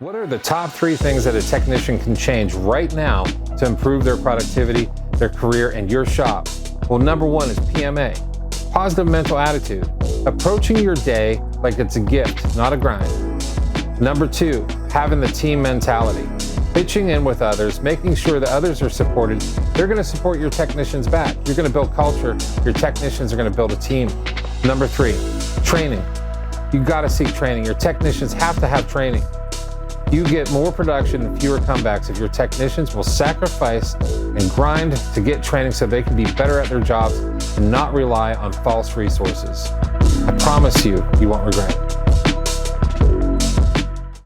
What are the top 3 things that a technician can change right now to improve their productivity, their career, and your shop? Well, number 1 is PMA, positive mental attitude, approaching your day like it's a gift, not a grind. Number 2, having the team mentality, pitching in with others, making sure that others are supported. They're going to support your technicians back. You're going to build culture. Your technicians are going to build a team. Number 3, training. You got to seek training. Your technicians have to have training. You get more production and fewer comebacks if your technicians will sacrifice and grind to get training so they can be better at their jobs and not rely on false resources. I promise you, you won't regret it.